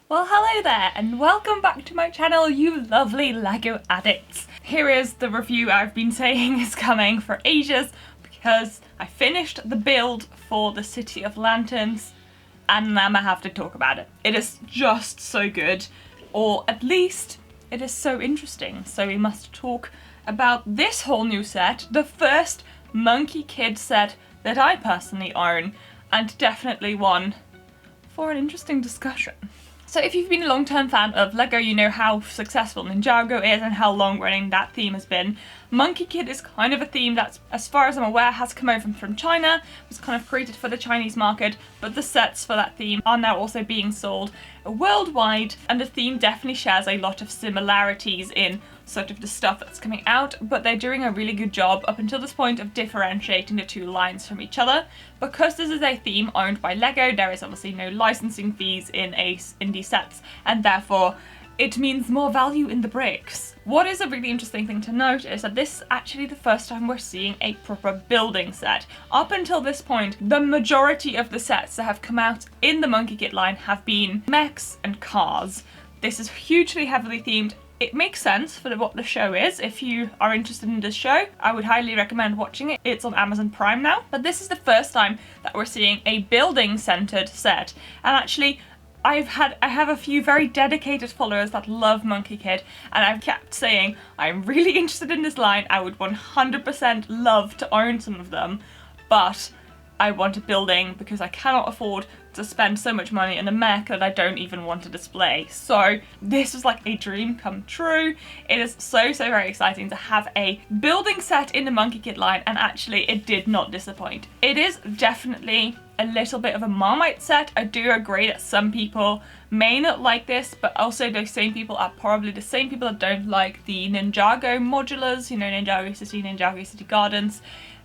Well, hello there and welcome back to my channel, you lovely LEGO addicts. Here is the review I've been saying is coming for ages because I finished the build for the City of Lanterns and now I have to talk about it. It is just so good, or at least it is so interesting. So we must talk about this whole new set, the first Monkie Kid set that I personally own, and definitely one for an interesting discussion. So if you've been a long-term fan of LEGO, you know how successful Ninjago is and how long-running that theme has been. Monkie Kid is kind of a theme that, as far as I'm aware, has come over from China, was kind of created for the Chinese market, but the sets for that theme are now also being sold worldwide, and the theme definitely shares a lot of similarities in sort of the stuff that's coming out, but they're doing a really good job up until this point of differentiating the two lines from each other. Because this is a theme owned by LEGO, there is obviously no licensing fees in indie sets, and therefore it means more value in the bricks. What is a really interesting thing to note is that this is actually the first time we're seeing a proper building set. Up until this point, the majority of the sets that have come out in the Monkie Kid line have been mechs and cars. This is hugely heavily themed. It makes sense for what the show is. If you are interested in this show, I would highly recommend watching it. It's on Amazon Prime now. But this is the first time that we're seeing a building-centered set. And actually, I have a few very dedicated followers that love Monkie Kid, and I've kept saying, I'm really interested in this line, I would 100% love to own some of them, but I want a building because I cannot afford to spend so much money in a mech that I don't even want to display. So this was like a dream come true. It is so very exciting to have a building set in the Monkie Kid line, and actually it did not disappoint. It is definitely a little bit of a Marmite set. I do agree that some people may not like this, but also those same people are probably the same people that don't like the Ninjago modulars, you know, Ninjago City Gardens.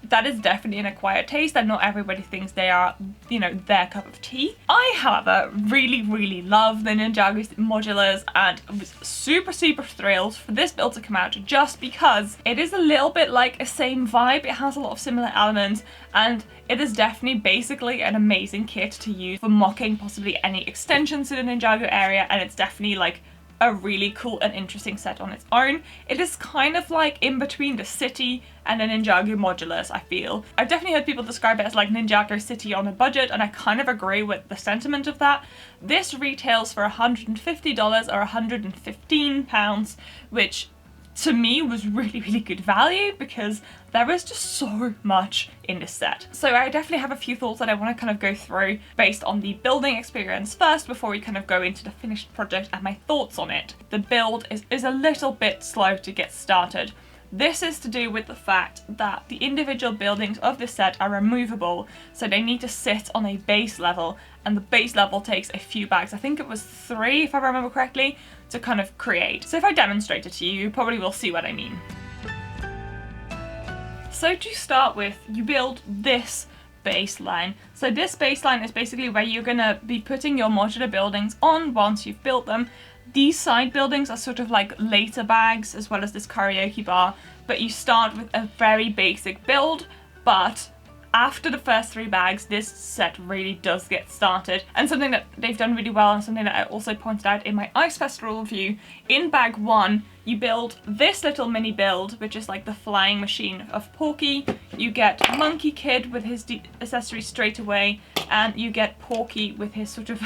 That is definitely an acquired taste, and not everybody thinks they are, you know, their cup of tea. I, however, really love the Ninjago modulars and was super thrilled for this build to come out, just because it is a little bit like a same vibe. It has a lot of similar elements, and it is definitely basically an amazing kit to use for mocking possibly any extensions to the Ninjago area, and it's definitely like a really cool and interesting set on its own. It is kind of like in between the City and the Ninjago modulars, I feel. I've definitely heard people describe it as like Ninjago City on a budget, and I kind of agree with the sentiment of that. This retails for $150 or £115, which to me was really good value because there is just so much in this set. So I definitely have a few thoughts that I want to kind of go through based on the building experience first before we kind of go into the finished project and my thoughts on it. The build is a little bit slow to get started. This is to do with the fact that the individual buildings of this set are removable, so they need to sit on a base level, and the base level takes a few bags. I think it was 3, if I remember correctly, to kind of create. So if I demonstrate it to you, you probably will see what I mean. So to start with, you build this baseline. So this baseline is basically where you're gonna be putting your modular buildings on once you've built them. These side buildings are sort of like later bags, as well as this karaoke bar, but you start with a very basic build, but after the first 3 bags, this set really does get started. And something that they've done really well, and something that I also pointed out in my Ice Festival review, in bag 1, you build this little mini build, which is like the flying machine of Porky. You get Monkie Kid with his accessories straight away, and you get Porky with his sort of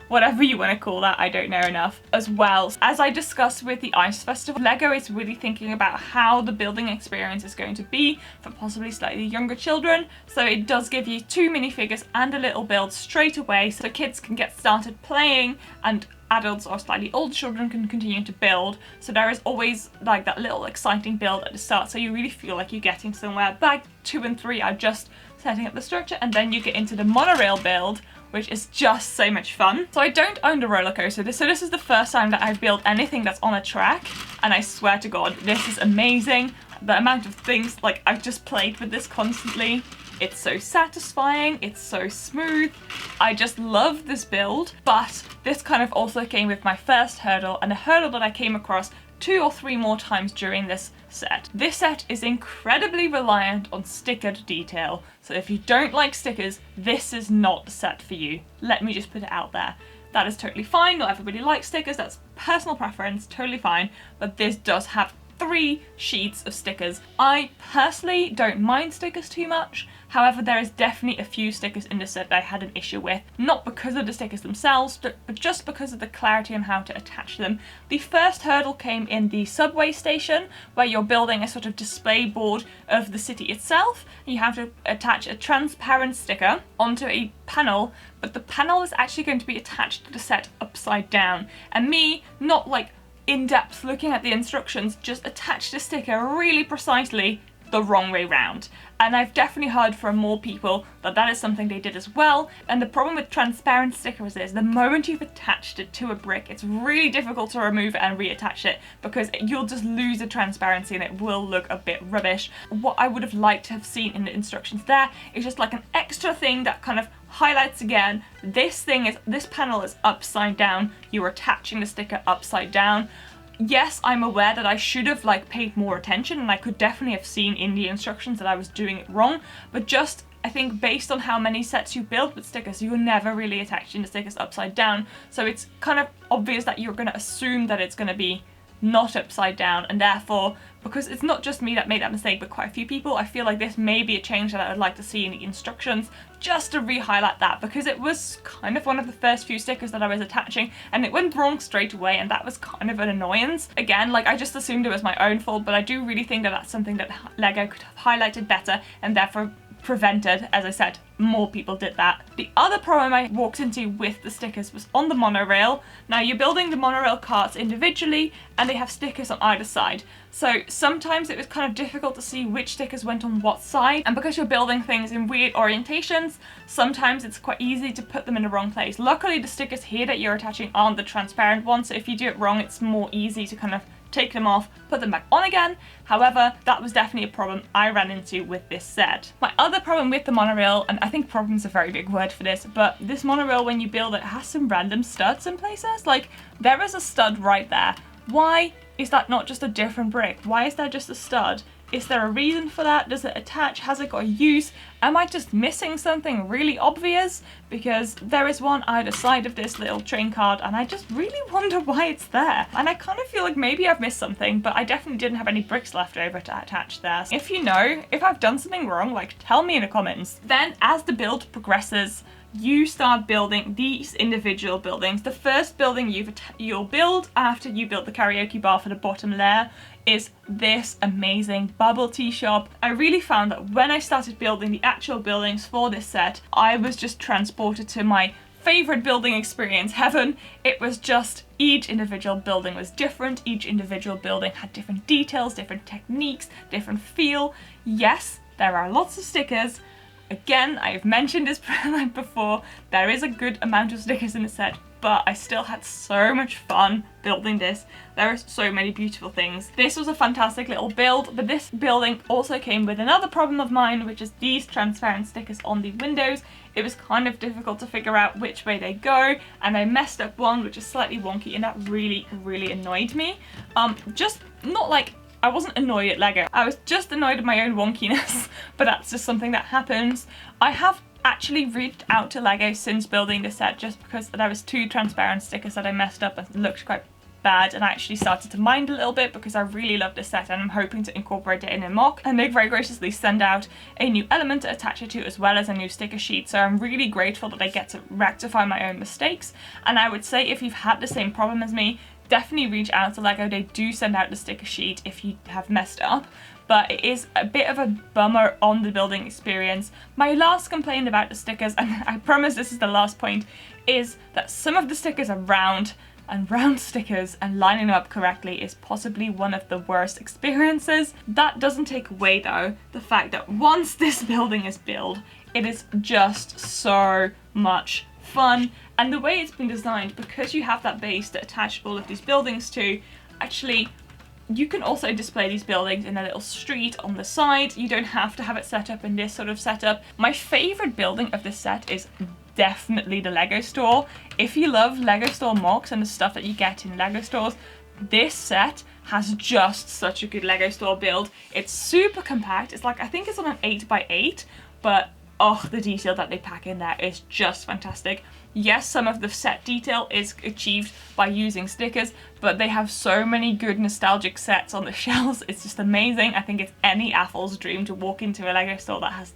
whatever you want to call that, I don't know enough, as well. As I discussed with the Ice Festival, LEGO is really thinking about how the building experience is going to be for possibly slightly younger children, so it does give you 2 minifigures and a little build straight away, so kids can get started playing and adults or slightly older children can continue to build. So there is always like that little exciting build at the start, so you really feel like you're getting somewhere. Bag 2 and 3 are just setting up the structure, and then you get into the monorail build, which is just so much fun. So I don't own the roller coaster, so this is the first time that I've built anything that's on a track, and I swear to God, this is amazing. The amount of things, like, I've just played with this constantly. It's so satisfying, it's so smooth. I just love this build, but this kind of also came with my first hurdle, and a hurdle that I came across 2 or 3 more times during this set. This set is incredibly reliant on stickered detail, so if you don't like stickers, this is not the set for you. Let me just put it out there. That is totally fine. Not everybody likes stickers. That's personal preference, totally fine. But this does have 3 sheets of stickers. I personally don't mind stickers too much. However, there is definitely a few stickers in this set that I had an issue with. Not because of the stickers themselves, but just because of the clarity on how to attach them. The first hurdle came in the subway station, where you're building a sort of display board of the city itself. You have to attach a transparent sticker onto a panel, but the panel is actually going to be attached to the set upside down. And me, not like in-depth looking at the instructions, just attached the sticker really precisely the wrong way round. And I've definitely heard from more people that that is something they did as well. And the problem with transparent stickers is the moment you've attached it to a brick, it's really difficult to remove it and reattach it, because you'll just lose the transparency and it will look a bit rubbish. What I would have liked to have seen in the instructions there is just like an extra thing that kind of highlights again, this panel is upside down, you're attaching the sticker upside down. Yes, I'm aware that I should have like paid more attention, and I could definitely have seen in the instructions that I was doing it wrong, but just I think based on how many sets you build with stickers, you're never really attaching the stickers upside down, so it's kind of obvious that you're going to assume that it's going to be not upside down, and therefore, because it's not just me that made that mistake but quite a few people, I feel like this may be a change that I would like to see in the instructions, just to re-highlight that, because it was kind of one of the first few stickers that I was attaching and it went wrong straight away, and that was kind of an annoyance. Again, like I just assumed it was my own fault, but I do really think that that's something that LEGO could have highlighted better and therefore prevented, as I said, more people did that. The other problem I walked into with the stickers was on the monorail. Now you're building the monorail carts individually and they have stickers on either side. So sometimes it was kind of difficult to see which stickers went on what side, and because you're building things in weird orientations, sometimes it's quite easy to put them in the wrong place. Luckily the stickers here that you're attaching aren't the transparent ones, so if you do it wrong it's more easy to kind of take them off, put them back on again. However, that was definitely a problem I ran into with this set. My other problem with the monorail, and I think problem's a very big word for this, but this monorail when you build it has some random studs in places. Like, there is a stud right there. Why is that not just a different brick? Why is that just a stud? Is there a reason for that? Does it attach? Has it got a use? Am I just missing something really obvious? Because there is one either side of this little train card and I just really wonder why it's there. And I kind of feel like maybe I've missed something, but I definitely didn't have any bricks left over to attach there. If you know, if I've done something wrong, like tell me in the comments. Then as the build progresses, you start building these individual buildings. The first building you'll build after you build the karaoke bar for the bottom layer is this amazing bubble tea shop. I really found that when I started building the actual buildings for this set, I was just transported to my favorite building experience heaven. It was just each individual building was different. Each individual building had different details, different techniques, different feel. Yes, there are lots of stickers. Again, I have mentioned this before, there is a good amount of stickers in the set, but I still had so much fun building this. There are so many beautiful things. This was a fantastic little build, but this building also came with another problem of mine, which is these transparent stickers on the windows. It was kind of difficult to figure out which way they go, and I messed up one which is slightly wonky, and that really, really annoyed me. Just not like I wasn't annoyed at LEGO, I was just annoyed at my own wonkiness, but that's just something that happens. I have actually reached out to LEGO since building this set just because there was 2 transparent stickers that I messed up and looked quite bad, and I actually started to mind a little bit because I really love this set and I'm hoping to incorporate it in a mock, and they very graciously send out a new element to attach it to as well as a new sticker sheet, so I'm really grateful that I get to rectify my own mistakes. And I would say if you've had the same problem as me, definitely reach out to LEGO. They do send out the sticker sheet if you have messed up, but it is a bit of a bummer on the building experience. My last complaint about the stickers, and I promise this is the last point, is that some of the stickers are round, and round stickers and lining them up correctly is possibly one of the worst experiences. That doesn't take away though the fact that once this building is built, it is just so much fun. And the way it's been designed, because you have that base to attach all of these buildings to, actually you can also display these buildings in a little street on the side. You don't have to have it set up in this sort of setup. My favourite building of this set is definitely the LEGO store. If you love LEGO store mocks and the stuff that you get in LEGO stores, this set has just such a good LEGO store build. It's super compact. It's like, I think it's on an 8x8, but oh, the detail that they pack in there is just fantastic. Yes, some of the set detail is achieved by using stickers, but they have so many good nostalgic sets on the shelves. It's just amazing. I think it's any Athel's dream to walk into a Lego store that has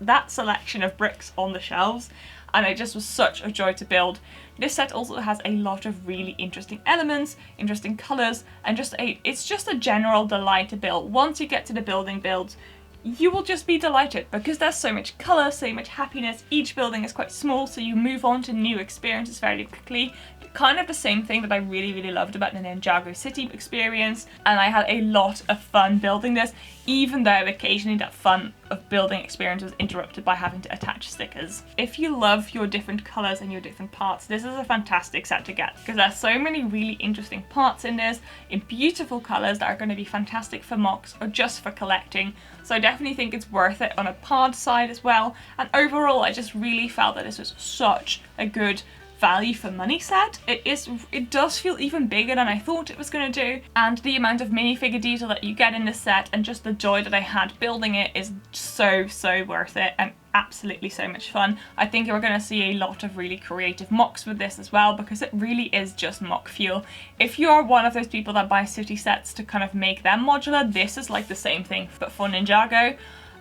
that selection of bricks on the shelves, and it just was such a joy to build. This set also has a lot of really interesting elements, interesting colours, and it's just a general delight to build. Once you get to the building builds, you will just be delighted because there's so much colour, so much happiness. Each building is quite small, so you move on to new experiences very quickly. Kind of the same thing that I really loved about the Ninjago City experience, and I had a lot of fun building this, even though occasionally that fun of building experience was interrupted by having to attach stickers. If you love your different colours and your different parts, this is a fantastic set to get because there's so many really interesting parts in this, in beautiful colours that are going to be fantastic for mocks or just for collecting. So I definitely think it's worth it on a pod side as well, and overall I just really felt that this was such a good value for money set. It does feel even bigger than I thought it was going to do, and the amount of minifigure detail that you get in this set and just the joy that I had building it is so worth it and absolutely so much fun. I think we're going to see a lot of really creative mocks with this as well because it really is just mock fuel. If you are one of those people that buy city sets to kind of make them modular, this is like the same thing but for Ninjago.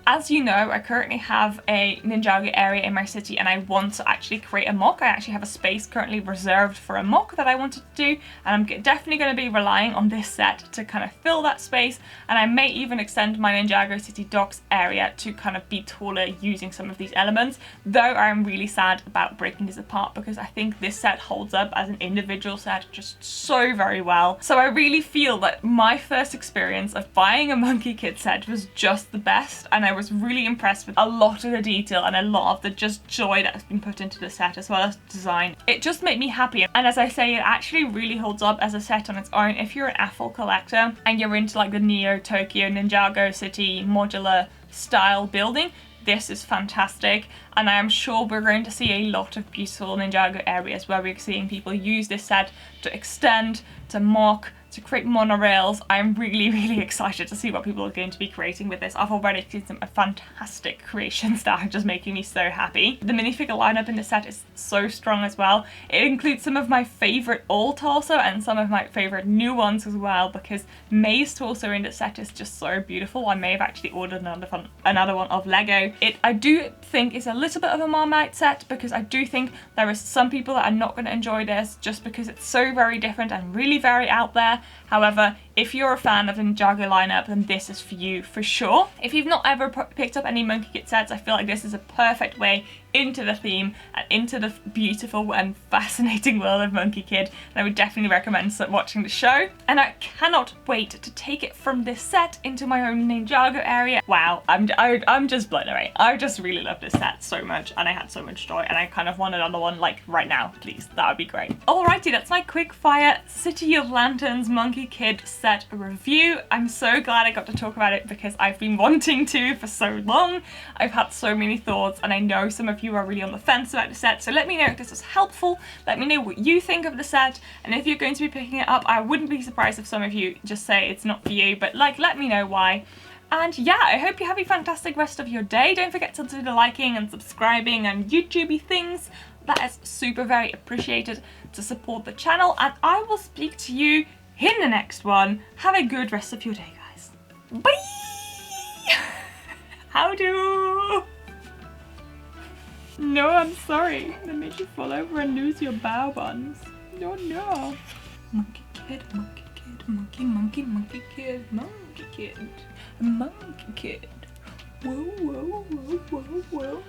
As you know, I currently have a Ninjago area in my city and I want to actually create a mock. I actually have a space currently reserved for a mock that I wanted to do, and I'm definitely going to be relying on this set to kind of fill that space, and I may even extend my Ninjago City docks area to kind of be taller using some of these elements, though I'm really sad about breaking this apart because I think this set holds up as an individual set just so very well. So I really feel that my first experience of buying a Monkie Kid set was just the best, and I was really impressed with a lot of the detail and a lot of the just joy that has been put into the set as well as design. It just made me happy, and as I say, it actually really holds up as a set on its own. If you're an Athel collector and you're into like the Neo Tokyo Ninjago City modular style building, this is fantastic, and I am sure we're going to see a lot of beautiful Ninjago areas where we're seeing people use this set to extend, to mock, to create monorails. I'm really excited to see what people are going to be creating with this. I've already seen some fantastic creations that are just making me so happy. The minifigure lineup in this set is so strong as well. It includes some of my favourite old torso and some of my favourite new ones as well, because May's torso in this set is just so beautiful. I may have actually ordered another one of Lego. I do think it's a little bit of a Marmite set because I do think there are some people that are not going to enjoy this just because it's so very different and really very out there. However, if you're a fan of the Ninjago lineup, then this is for you for sure. If you've not ever picked up any Monkie Kid sets, I feel like this is a perfect way into the theme and into the beautiful and fascinating world of Monkie Kid, and I would definitely recommend watching the show. And I cannot wait to take it from this set into my own Ninjago area. Wow, I'm just blown away. I just really love this set so much, and I had so much joy, and I kind of want another one like right now, please. That would be great. Alrighty, that's my quick fire City of Lanterns Monkie Kid set review. I'm so glad I got to talk about it because I've been wanting to for so long. I've had so many thoughts, and I know some of you are really on the fence about the set, so let me know if this was helpful. Let me know what you think of the set, and if you're going to be picking it up, I wouldn't be surprised if some of you just say it's not for you, but like, let me know why. And yeah, I hope you have a fantastic rest of your day. Don't forget to do the liking and subscribing and YouTubey things. That is super very appreciated to support the channel, and I will speak to you in the next one. Have a good rest of your day, guys. Bye! How do? No, I'm sorry. That made you fall over and lose your bow buns. Oh no. Monkie Kid, Monkie Kid, Monkey Kid, Monkey Kid, Monkey Kid. Whoa.